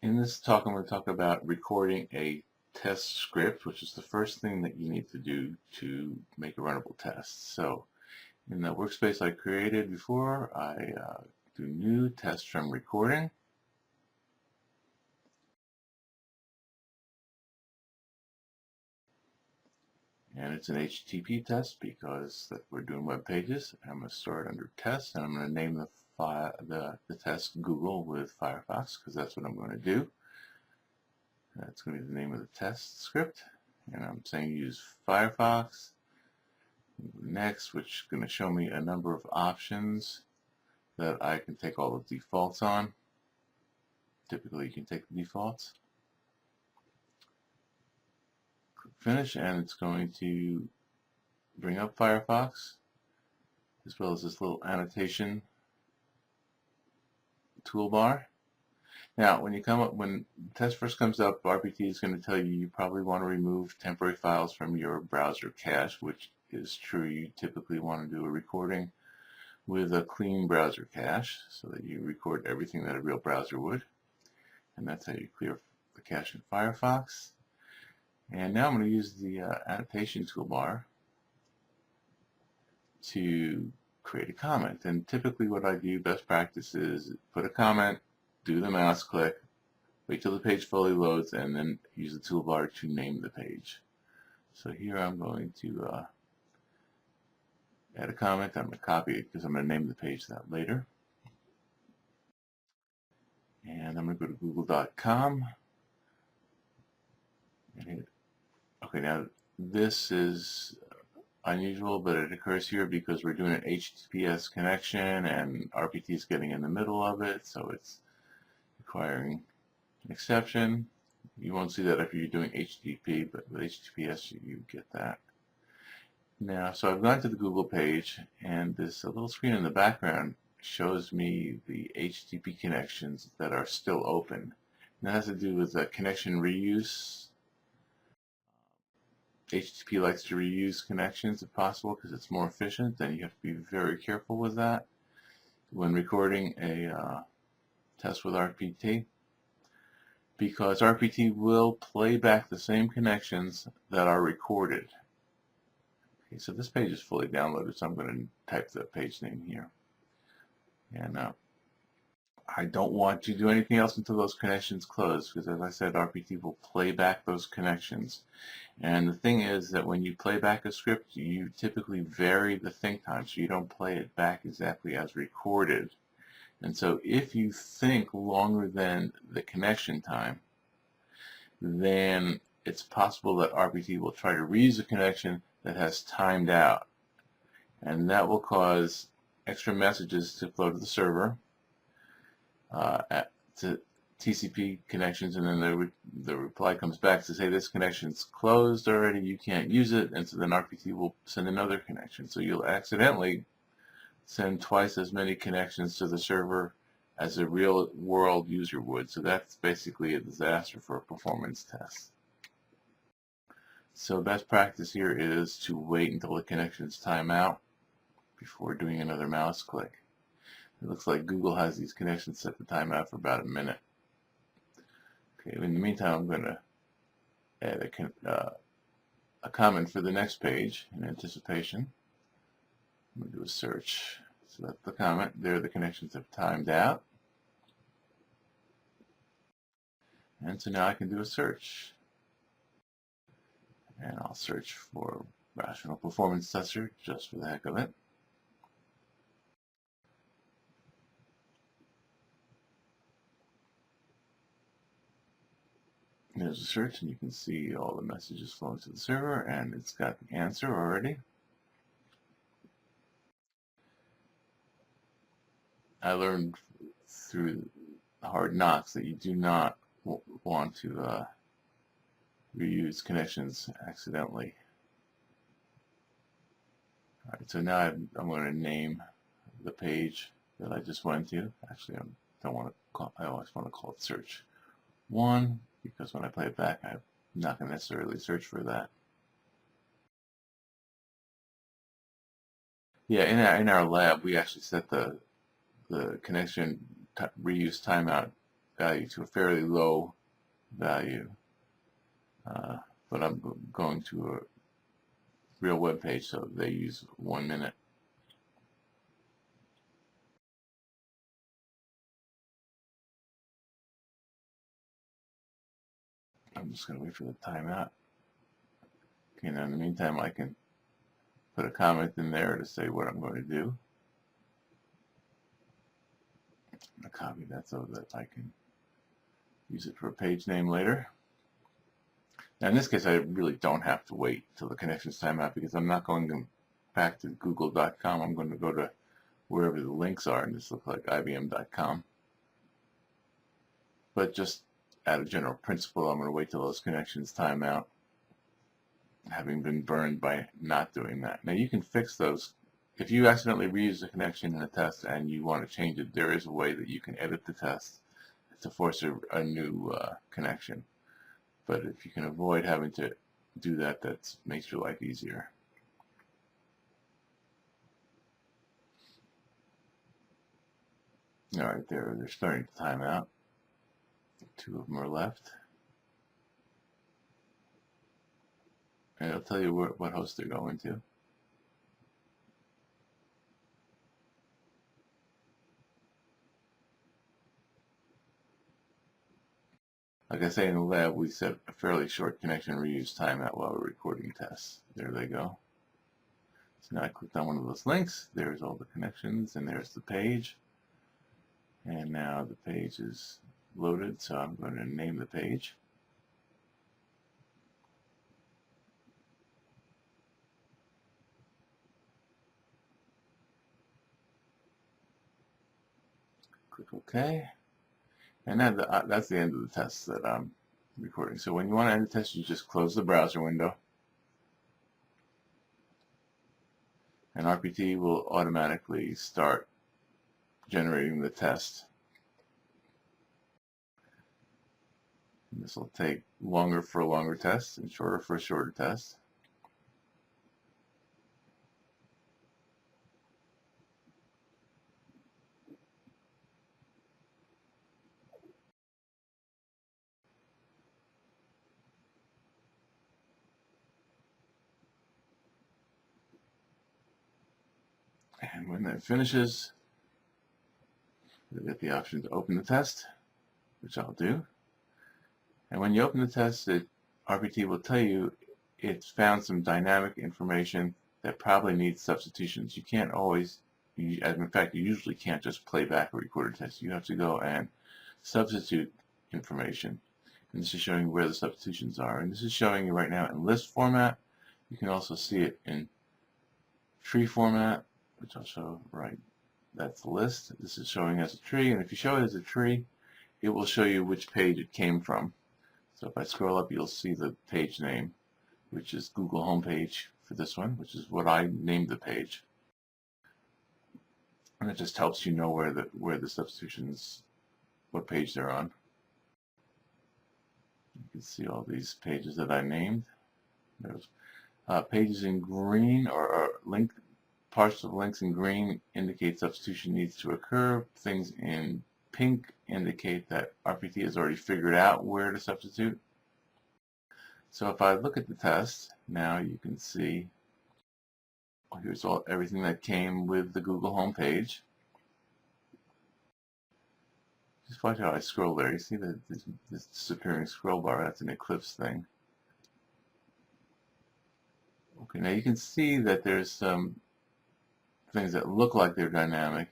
In this talk, I'm going to talk about recording a test script, which is the first thing that you need to do to make a runnable test. So in the workspace I created before, I do new test from recording. And it's an HTTP test because we're doing web pages. I'm going to store it under test, and I'm going to name the file, the test Google with Firefox, because that's what I'm going to do. That's going to be the name of the test script. And I'm saying use Firefox. Next, which is going to show me a number of options that I can take all the defaults on. Typically, you can take the defaults. Click Finish, and it's going to bring up Firefox, as well as this little annotation toolbar. Now, when the test first comes up, RPT is going to tell you probably want to remove temporary files from your browser cache, which is true. You typically want to do a recording with a clean browser cache so that you record everything that a real browser would. And that's how you clear the cache in Firefox. And now I'm going to use the annotation toolbar to create a comment. And typically what I do, best practice, is put a comment, do the mouse click, wait till the page fully loads, and then use the toolbar to name the page. So here I'm going to add a comment. I'm going to copy it because I'm going to name the page that later. And I'm going to go to google.com. Okay, now this is unusual, but it occurs here because we're doing an HTTPS connection and RPT is getting in the middle of it, so it's requiring an exception. You won't see that if you're doing HTTP, but with HTTPS you get that. Now, so I've gone to the Google page, and this little screen in the background shows me the HTTP connections that are still open. And that has to do with connection reuse. HTTP likes to reuse connections if possible because it's more efficient, and you have to be very careful with that when recording a test with RPT, because RPT will play back the same connections that are recorded. Okay, so this page is fully downloaded, so I'm going to type the page name here. And I don't want to do anything else until those connections close, because as I said, RPT will play back those connections. And the thing is that when you play back a script, you typically vary the think time, so you don't play it back exactly as recorded. And so if you think longer than the connection time, then it's possible that RPT will try to reuse a connection that has timed out. And that will cause extra messages to flow to the server, to TCP connections, and then the reply comes back to say this connection's closed already, you can't use it, and so then RPT will send another connection. So you'll accidentally send twice as many connections to the server as a real world user would. So that's basically a disaster for a performance test. So best practice here is to wait until the connections time out before doing another mouse click. It looks like Google has these connections set the timeout for about a minute. Okay, in the meantime, I'm going to add a comment for the next page in anticipation. I'm going to do a search. So that's the comment. There the connections have timed out. And so now I can do a search. And I'll search for Rational Performance Tester just for the heck of it. There's a search, and you can see all the messages flowing to the server, and it's got the answer already. I learned through hard knocks that you do not want to reuse connections accidentally. All right, so now I'm going to name the page that I just went to. Actually, I always want to call it search 1, because when I play it back, I'm not going to necessarily search for that. Yeah, in our lab, we actually set the connection reuse timeout value to a fairly low value. But I'm going to a real web page, so they use 1 minute. I'm just going to wait for the timeout. Okay, now in the meantime, I can put a comment in there to say what I'm going to do. I'm going to copy that so that I can use it for a page name later. Now in this case, I really don't have to wait till the connections timeout because I'm not going back to google.com. I'm going to go to wherever the links are, and this looks like IBM.com. But just out of general principle, I'm going to wait till those connections time out, having been burned by not doing that. Now you can fix those. If you accidentally reuse a connection in a test and you want to change it, there is a way that you can edit the test to force a new connection. But if you can avoid having to do that, that makes your life easier. All right, they're starting to time out. 2 of them are left. And it'll tell you what host they're going to. Like I say in the lab, we set a fairly short connection reuse timeout while we're recording tests. There they go. So now I clicked on one of those links. There's all the connections, and there's the page. And now the page is loaded, so I'm going to name the page. Click OK. And that's the end of the test that I'm recording. So when you want to end the test, you just close the browser window. And RPT will automatically start generating the test. And this will take longer for a longer test and shorter for a shorter test. And when that finishes, you'll get the option to open the test, which I'll do. And when you open the test, RPT will tell you it's found some dynamic information that probably needs substitutions. You can't always, in fact, you usually can't just play back a recorded test. You have to go and substitute information. And this is showing you where the substitutions are. And this is showing you right now in list format. You can also see it in tree format, which I'll show right. That's the list. This is showing as a tree. And if you show it as a tree, it will show you which page it came from. So if I scroll up, you'll see the page name, which is Google homepage for this one, which is what I named the page. And it just helps you know where the substitutions, what page they're on. You can see all these pages that I named. There's pages in green or parts of links in green indicate substitution needs to occur. Things in pink indicate that RPT has already figured out where to substitute. So if I look at the test, now you can see here's everything that came with the Google homepage. Just watch how I scroll there. You see this disappearing scroll bar? That's an Eclipse thing. Okay, now you can see that there's some things that look like they're dynamic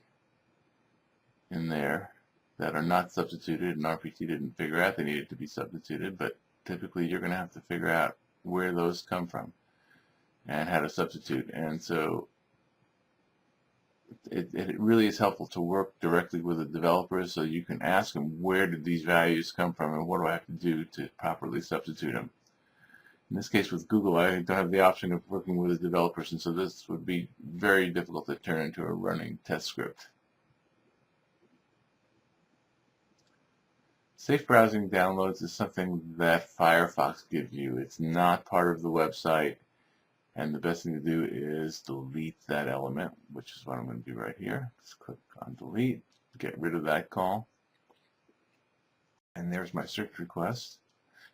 in there that are not substituted, and RPT didn't figure out they needed to be substituted, but typically you're going to have to figure out where those come from and how to substitute. And so it really is helpful to work directly with the developers so you can ask them, where did these values come from and what do I have to do to properly substitute them? In this case with Google, I don't have the option of working with the developers, and so this would be very difficult to turn into a running test script. Safe browsing downloads is something that Firefox gives you. It's not part of the website, and the best thing to do is delete that element, which is what I'm going to do right here. Just click on delete, get rid of that call. And there's my search request.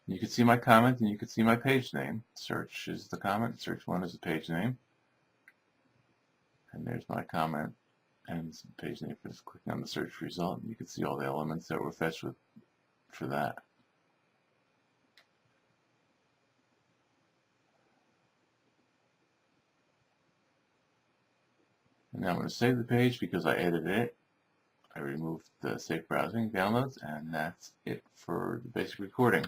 You can see my comment and you can see my page name. Search is the comment, search 1 is the page name. And there's my comment and page name for just clicking on the search result. You can see all the elements that were fetched for that. And now I'm going to save the page because I edited it. I removed the safe browsing downloads, and that's it for the basic recording.